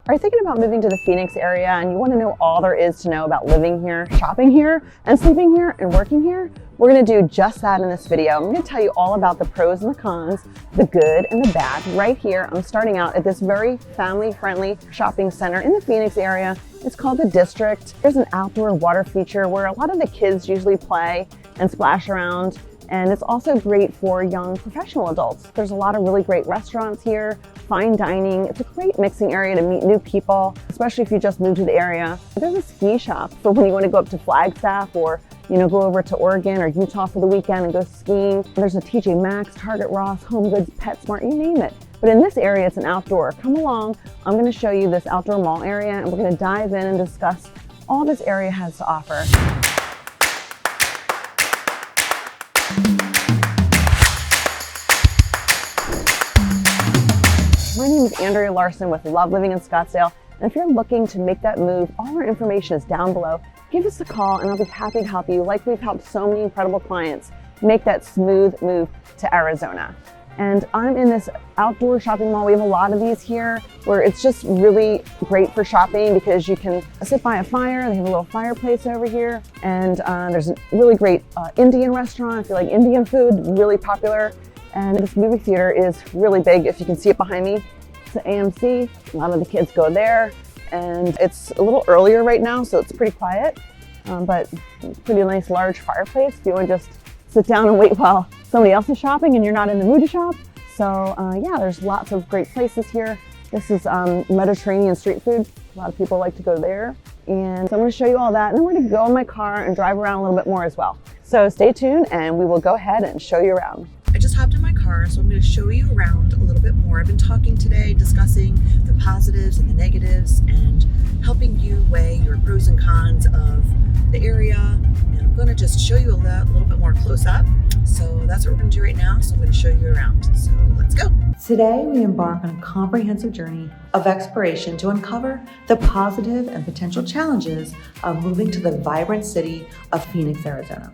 Are you thinking about moving to the Phoenix area and you want to know all there is to know about living here, shopping here, and sleeping here, and working here? We're going to do just that in this video. I'm going to tell you all about the pros and the cons, the good and the bad. Right here, I'm starting out at this very family-friendly shopping center in the Phoenix area. It's called the District. There's an outdoor water feature where a lot of the kids usually play and splash around. And it's also great for young professional adults. There's a lot of really great restaurants here, fine dining. It's a great mixing area to meet new people, especially if you just moved to the area. There's a ski shop for when you want to go up to Flagstaff or go over to Oregon or Utah for the weekend and go skiing. There's a TJ Maxx, Target, Ross, Home Goods, PetSmart, you name it. But in this area, it's an outdoor. Come along, I'm going to show you this outdoor mall area and we're going to dive in and discuss all this area has to offer. My name is Andrea Larson with Love Living in Scottsdale, and if you're looking to make that move, all our information is down below. Give us a call and I'll be happy to help you, like we've helped so many incredible clients make that smooth move to Arizona. And I'm in this outdoor shopping mall. We have a lot of these here where it's just really great for shopping because you can sit by a fire. They have a little fireplace over here. And there's a really great Indian restaurant. If you like Indian food, really popular. And this movie theater is really big. If you can see it behind me, it's an AMC. A lot of the kids go there. And it's a little earlier right now, so it's pretty quiet. But pretty nice large fireplace if you want to just sit down and wait while somebody else is shopping and you're not in the mood to shop. So yeah, there's lots of great places here. This is Mediterranean street food. A lot of people like to go there. And so I'm going to show you all that. And then we're going to go in my car and drive around a little bit more as well. So stay tuned and we will go ahead and show you around. I just hopped in my car, so I'm going to show you around a little bit more. I've been talking today, discussing the positives and the negatives and helping you weigh your pros and cons of the area. And I'm going to just show you a little bit more close up. So that's what we're going to do right now. So I'm going to show you around. So let's go. Today, we embark on a comprehensive journey of exploration to uncover the positive and potential challenges of moving to the vibrant city of Phoenix, Arizona.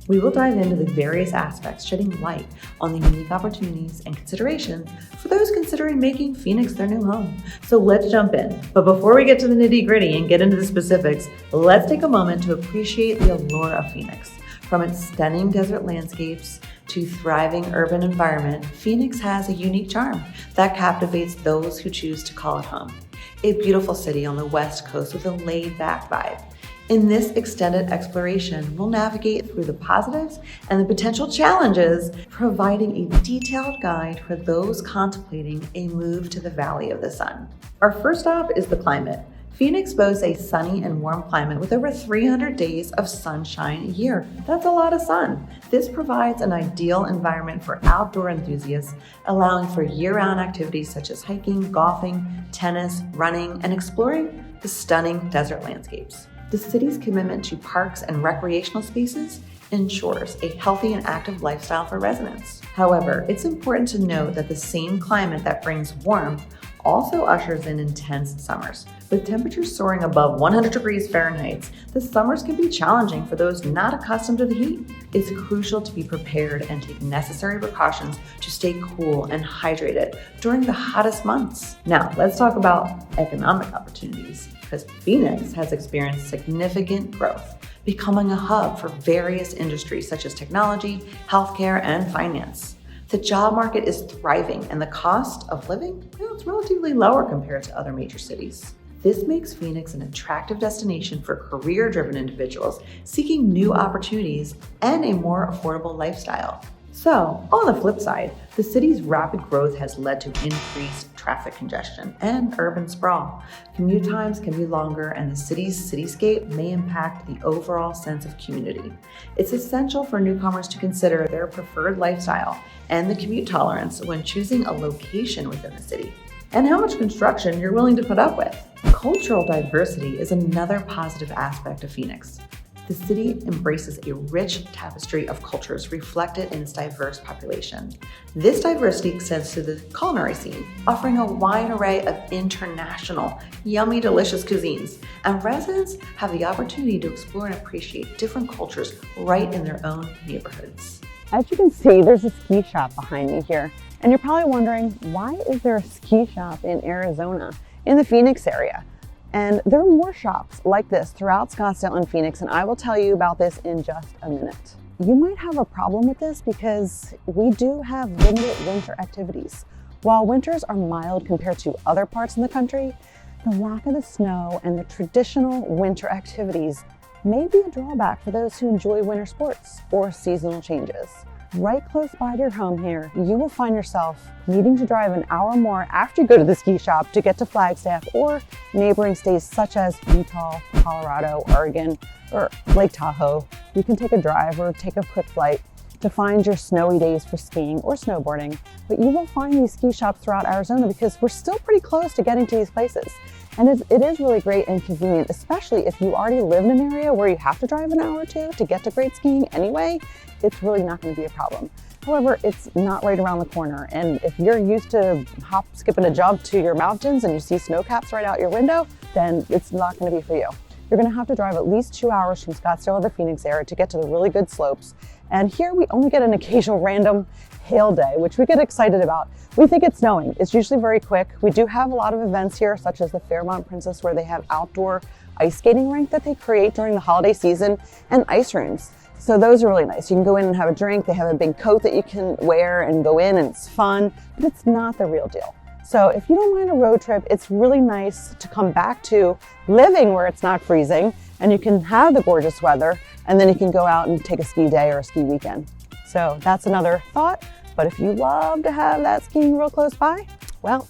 We will dive into the various aspects, shedding light on the unique opportunities and considerations for those considering making Phoenix their new home. So let's jump in. But before we get to the nitty-gritty and get into the specifics, let's take a moment to appreciate the allure of Phoenix. From its stunning desert landscapes to thriving urban environment, Phoenix has a unique charm that captivates those who choose to call it home. A beautiful city on the West Coast with a laid-back vibe. In this extended exploration, we'll navigate through the positives and the potential challenges, providing a detailed guide for those contemplating a move to the Valley of the Sun. Our first stop is the climate. Phoenix boasts a sunny and warm climate with over 300 days of sunshine a year. That's a lot of sun. This provides an ideal environment for outdoor enthusiasts, allowing for year-round activities such as hiking, golfing, tennis, running, and exploring the stunning desert landscapes. The city's commitment to parks and recreational spaces ensures a healthy and active lifestyle for residents. However, it's important to note that the same climate that brings warmth also ushers in intense summers. With temperatures soaring above 100 degrees Fahrenheit, the summers can be challenging for those not accustomed to the heat. It's crucial to be prepared and take necessary precautions to stay cool and hydrated during the hottest months. Now, let's talk about economic opportunities, because Phoenix has experienced significant growth, becoming a hub for various industries such as technology, healthcare, and finance. The job market is thriving and the cost of living, it's relatively lower compared to other major cities. This makes Phoenix an attractive destination for career-driven individuals seeking new opportunities and a more affordable lifestyle. So, on the flip side, the city's rapid growth has led to increased traffic congestion and urban sprawl. Commute times can be longer and the city's cityscape may impact the overall sense of community. It's essential for newcomers to consider their preferred lifestyle and the commute tolerance when choosing a location within the city, and how much construction you're willing to put up with. Cultural diversity is another positive aspect of Phoenix. The city embraces a rich tapestry of cultures reflected in its diverse population. This diversity extends to the culinary scene, offering a wide array of international, yummy, delicious cuisines, and residents have the opportunity to explore and appreciate different cultures right in their own neighborhoods. As you can see, there's a ski shop behind me here. And you're probably wondering, why is there a ski shop in Arizona? in the Phoenix area. And there are more shops like this throughout Scottsdale and Phoenix, and I will tell you about this in just a minute. You might have a problem with this because we do have limited winter activities. While winters are mild compared to other parts in the country, the lack of the snow and the traditional winter activities may be a drawback for those who enjoy winter sports or seasonal changes. Right close by your home here, you will find yourself needing to drive an hour more after you go to the ski shop to get to Flagstaff or neighboring states such as Utah, Colorado, Oregon, or Lake Tahoe. You can take a drive or take a quick flight to find your snowy days for skiing or snowboarding, but you will find these ski shops throughout Arizona because we're still pretty close to getting to these places. And it is really great and convenient, especially if you already live in an area where you have to drive an hour or two to get to great skiing anyway. It's really not going to be a problem. However, it's not right around the corner. And if you're used to hop, skip, and a jump to your mountains and you see snow caps right out your window, then it's not going to be for you. You're going to have to drive at least 2 hours from Scottsdale or the Phoenix area to get to the really good slopes. And here we only get an occasional random hail day, which we get excited about. We think it's snowing. It's usually very quick. We do have a lot of events here, such as the Fairmont Princess, where they have outdoor ice skating rink that they create during the holiday season, and ice rooms. So those are really nice. You can go in and have a drink. They have a big coat that you can wear and go in, and it's fun, but it's not the real deal. So if you don't mind a road trip, it's really nice to come back to living where it's not freezing and you can have the gorgeous weather, and then you can go out and take a ski day or a ski weekend. So that's another thought. But if you love to have that skiing real close by, well,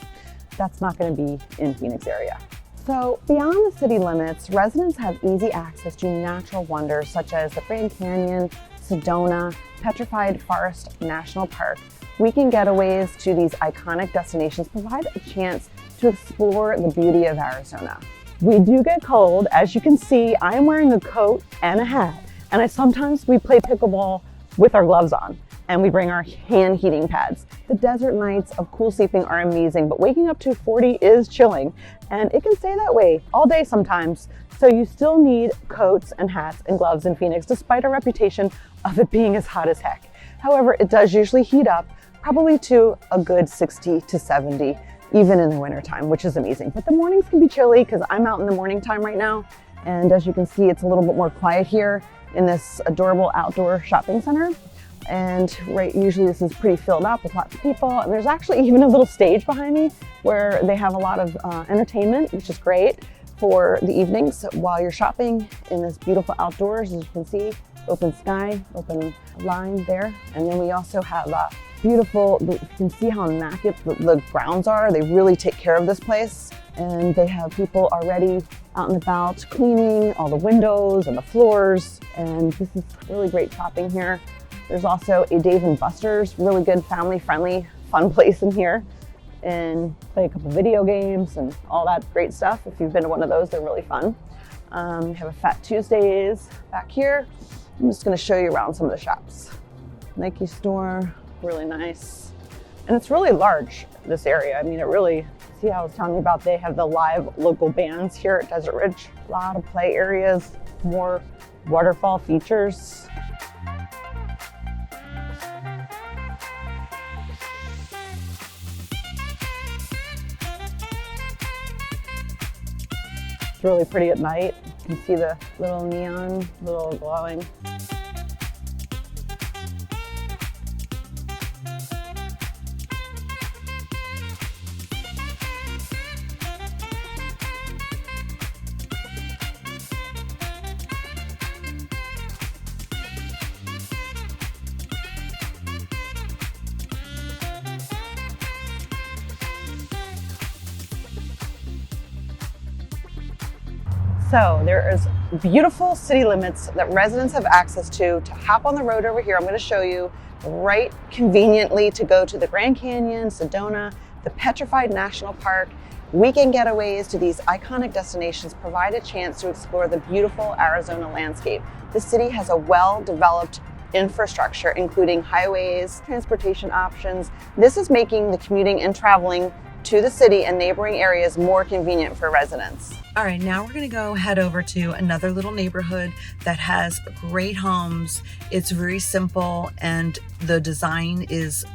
that's not going to be in Phoenix area. So beyond the city limits, residents have easy access to natural wonders such as the Grand Canyon, Sedona, Petrified Forest National Park. Weekend getaways to these iconic destinations provide a chance to explore the beauty of Arizona. We do get cold. As you can see, I am wearing a coat and a hat, and sometimes we play pickleball with our gloves on, and we bring our hand heating pads. The desert nights of cool sleeping are amazing, but waking up to 40 is chilling, and it can stay that way all day sometimes. So you still need coats and hats and gloves in Phoenix, despite our reputation of it being as hot as heck. However, it does usually heat up, probably to a good 60 to 70, even in the wintertime, which is amazing. But the mornings can be chilly because I'm out in the morning time right now. And as you can see, it's a little bit more quiet here in this adorable outdoor shopping center. And usually this is pretty filled up with lots of people. And there's actually even a little stage behind me where they have a lot of entertainment, which is great for the evenings while you're shopping in this beautiful outdoors. As you can see, open sky, open line there. And then we also have beautiful, you can see how immaculate the grounds are. They really take care of this place. And they have people already out and about cleaning all the windows and the floors. And this is really great shopping here. There's also a Dave & Buster's, really good family-friendly, fun place in here. And play a couple video games and all that great stuff. If you've been to one of those, they're really fun. We have a Fat Tuesdays back here. I'm just gonna show you around some of the shops. Nike store, really nice. And it's really large, this area. I mean, it really, see how I was telling you about, they have the live local bands here at Desert Ridge. A lot of play areas, more waterfall features. It's really pretty at night. You can see the little neon, little glowing. So there is beautiful city limits that residents have access to hop on the road over here. I'm going to show you right conveniently to go to the Grand Canyon, Sedona, the Petrified National Park. Weekend getaways to these iconic destinations provide a chance to explore the beautiful Arizona landscape. The city has a well-developed infrastructure, including highways, transportation options. This is making the commuting and traveling to the city and neighboring areas more convenient for residents. All right, now we're gonna go head over to another little neighborhood that has great homes. It's very simple and the design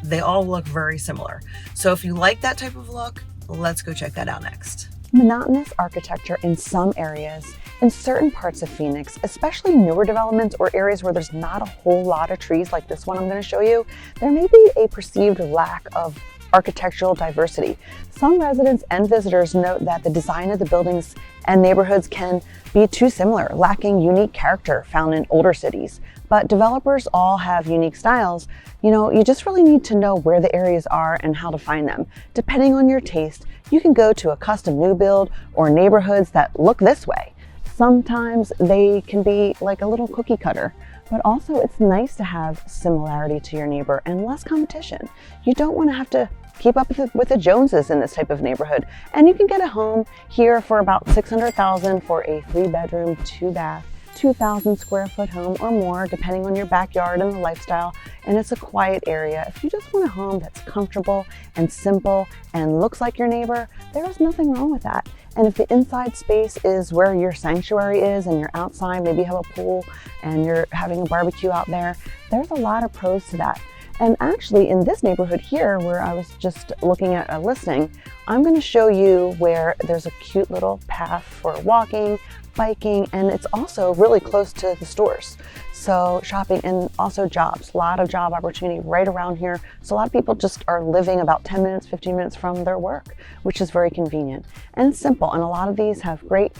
they all look very similar. So if you like that type of look, let's go check that out next. Monotonous architecture in some areas, in certain parts of Phoenix, especially newer developments or areas where there's not a whole lot of trees like this one I'm going to show you, there may be a perceived lack of architectural diversity. Some residents and visitors note that the design of the buildings and neighborhoods can be too similar, lacking unique character found in older cities. But developers all have unique styles. You just really need to know where the areas are and how to find them. Depending on your taste, you can go to a custom new build or neighborhoods that look this way. Sometimes they can be like a little cookie cutter, but also it's nice to have similarity to your neighbor and less competition. You don't want to have to keep up with the Joneses in this type of neighborhood. And you can get a home here for about $600,000 for a 3-bedroom, 2-bath, 2,000 square foot home or more, depending on your backyard and the lifestyle. And it's a quiet area. If you just want a home that's comfortable and simple and looks like your neighbor, there is nothing wrong with that. And if the inside space is where your sanctuary is and you're outside, maybe you have a pool and you're having a barbecue out there, there's a lot of pros to that. And actually in this neighborhood here, where I was just looking at a listing, I'm going to show you where there's a cute little path for walking, biking, and it's also really close to the stores. So shopping and also jobs, a lot of job opportunity right around here. So a lot of people just are living about 10 minutes, 15 minutes from their work, which is very convenient and simple. And a lot of these have great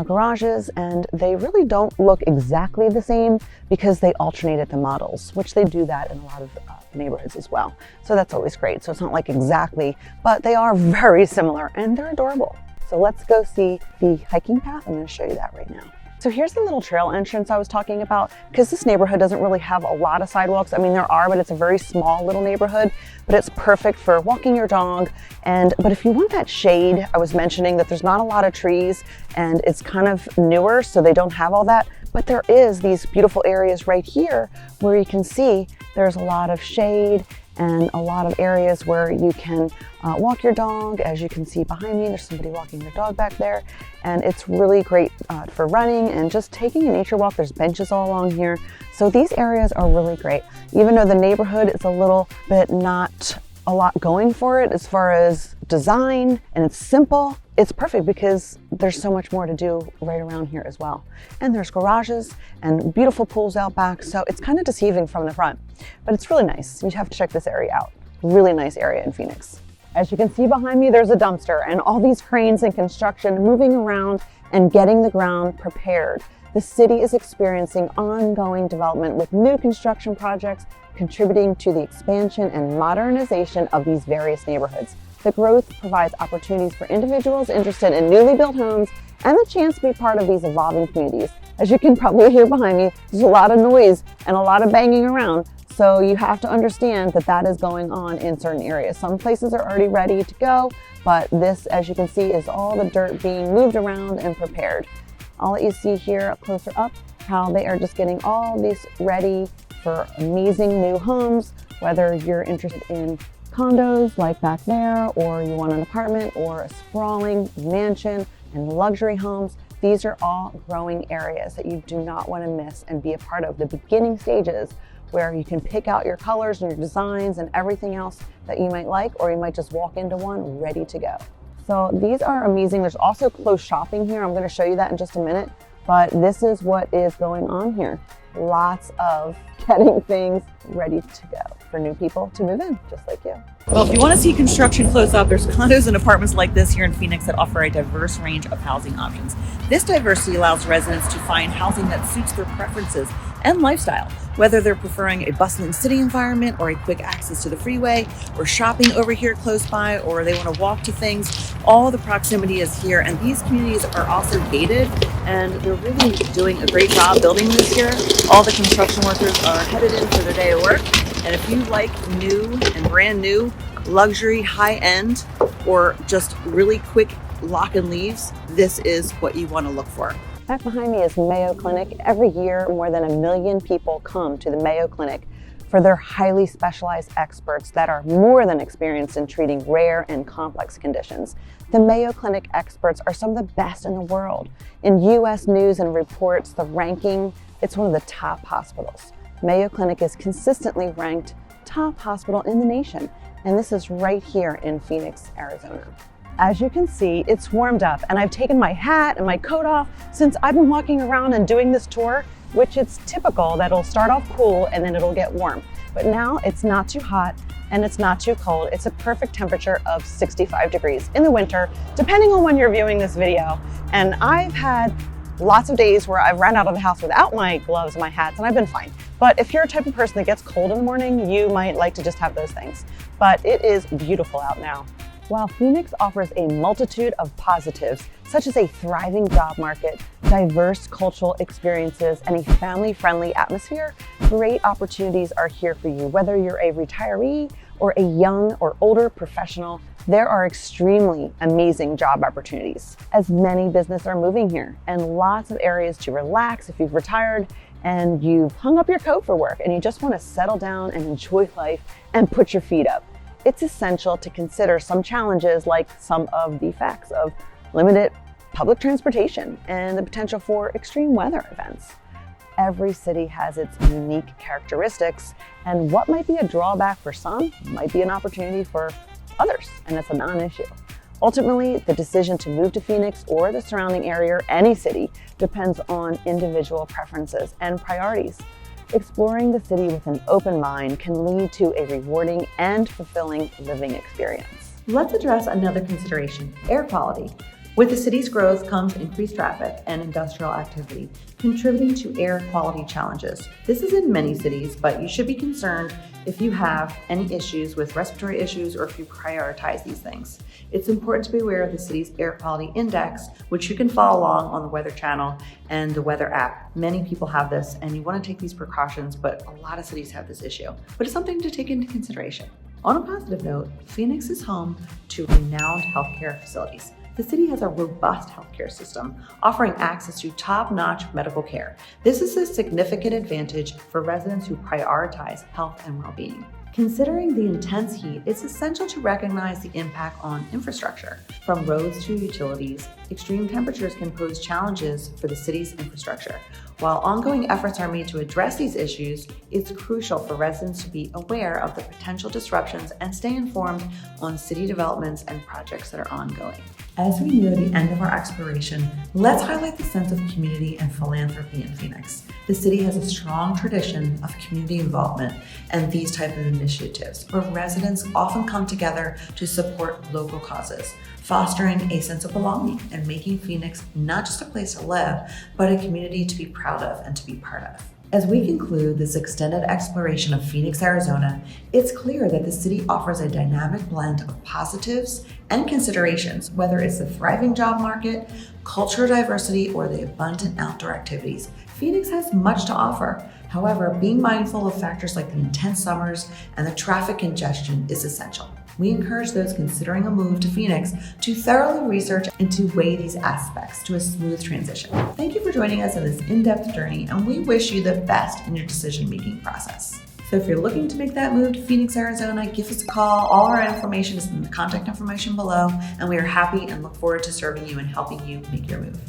garages, and they really don't look exactly the same because they alternated the models, which they do that in a lot of neighborhoods as well. So that's always great. So it's not like exactly, but they are very similar and they're adorable. So let's go see the hiking path. I'm going to show you that right now. So here's the little trail entrance I was talking about, because this neighborhood doesn't really have a lot of sidewalks. I mean, there are, but it's a very small little neighborhood, but it's perfect for walking your dog. But if you want that shade, I was mentioning that there's not a lot of trees and it's kind of newer, so they don't have all that. But there is these beautiful areas right here where you can see there's a lot of shade and a lot of areas where you can walk your dog. As you can see behind me, there's somebody walking their dog back there. And it's really great for running and just taking a nature walk. There's benches all along here. So these areas are really great. Even though the neighborhood is a little bit not a lot going for it as far as design, and it's simple, it's perfect because there's so much more to do right around here as well. And there's garages and beautiful pools out back. So it's kind of deceiving from the front, but it's really nice. You have to check this area out. Really nice area in Phoenix. As you can see behind me, there's a dumpster and all these cranes and construction moving around and getting the ground prepared. The city is experiencing ongoing development with new construction projects contributing to the expansion and modernization of these various neighborhoods. The growth provides opportunities for individuals interested in newly built homes and the chance to be part of these evolving communities. As you can probably hear behind me, there's a lot of noise and a lot of banging around. So you have to understand that that is going on in certain areas. Some places are already ready to go, but this, as you can see, is all the dirt being moved around and prepared. I'll let you see here closer up how they are just getting all these ready for amazing new homes, whether you're interested in condos like back there, or you want an apartment or a sprawling mansion and luxury homes. These are all growing areas that you do not want to miss and be a part of the beginning stages, where you can pick out your colors and your designs and everything else that you might like, or you might just walk into one ready to go. So these are amazing. There's also close shopping here. I'm going to show you that in just a minute, but this is what is going on here. Lots of getting things ready to go for new people to move in, just like you. Well, if you want to see construction close up, there's condos and apartments like this here in Phoenix that offer a diverse range of housing options. This diversity allows residents to find housing that suits their preferences and lifestyle, whether they're preferring a bustling city environment or a quick access to the freeway, or shopping over here close by, or they want to walk to things. All the proximity is here, and these communities are also gated, and they're really doing a great job building this here. All the construction workers are headed in for their day of work, and if you like new and brand new luxury, high-end, or just really quick lock and leaves, this is what you want to look for. Back behind me is Mayo Clinic. Every year, more than 1 million people come to the Mayo Clinic for their highly specialized experts that are more than experienced in treating rare and complex conditions. The Mayo Clinic experts are some of the best in the world. In U.S. News and Reports, the ranking, it's one of the top hospitals. Mayo Clinic is consistently ranked top hospital in the nation, and this is right here in Phoenix, Arizona. As you can see, it's warmed up and I've taken my hat and my coat off since I've been walking around and doing this tour, which it's typical that it'll start off cool and then it'll get warm. But now it's not too hot and it's not too cold. It's a perfect temperature of 65 degrees in the winter, depending on when you're viewing this video. And I've had lots of days where I've ran out of the house without my gloves and my hats and I've been fine. But if you're a type of person that gets cold in the morning, you might like to just have those things. But it is beautiful out now. While Phoenix offers a multitude of positives, such as a thriving job market, diverse cultural experiences, and a family-friendly atmosphere, great opportunities are here for you. Whether you're a retiree or a young or older professional, there are extremely amazing job opportunities, as many businesses are moving here, and lots of areas to relax if you've retired and you've hung up your coat for work and you just want to settle down and enjoy life and put your feet up. It's essential to consider some challenges like some of the effects of limited public transportation and the potential for extreme weather events. Every city has its unique characteristics, and what might be a drawback for some might be an opportunity for others, and it's a non-issue. Ultimately, the decision to move to Phoenix or the surrounding area or any city depends on individual preferences and priorities. Exploring the city with an open mind can lead to a rewarding and fulfilling living experience. Let's address another consideration, air quality. With the city's growth comes increased traffic and industrial activity, contributing to air quality challenges. This is in many cities, but you should be concerned if you have any issues with respiratory issues or if you prioritize these things. It's important to be aware of the city's air quality index, which you can follow along on the Weather Channel and the Weather app. Many people have this and you want to take these precautions, but a lot of cities have this issue. But it's something to take into consideration. On a positive note, Phoenix is home to renowned healthcare facilities. The city has a robust healthcare system, offering access to top-notch medical care. This is a significant advantage for residents who prioritize health and well-being. Considering the intense heat, it's essential to recognize the impact on infrastructure. From roads to utilities, extreme temperatures can pose challenges for the city's infrastructure. While ongoing efforts are made to address these issues, it's crucial for residents to be aware of the potential disruptions and stay informed on city developments and projects that are ongoing. As we near the end of our exploration, let's highlight the sense of community and philanthropy in Phoenix. The city has a strong tradition of community involvement and these type of initiatives, where residents often come together to support local causes, fostering a sense of belonging and making Phoenix not just a place to live, but a community to be proud of and to be part of. As we conclude this extended exploration of Phoenix, Arizona, it's clear that the city offers a dynamic blend of positives and considerations, whether it's the thriving job market, cultural diversity, or the abundant outdoor activities. Phoenix has much to offer. However, being mindful of factors like the intense summers and the traffic congestion is essential. We encourage those considering a move to Phoenix to thoroughly research and to weigh these aspects to a smooth transition. Thank you for joining us in this in-depth journey, and we wish you the best in your decision-making process. So if you're looking to make that move to Phoenix, Arizona, give us a call. All our information is in the contact information below, and we are happy and look forward to serving you and helping you make your move.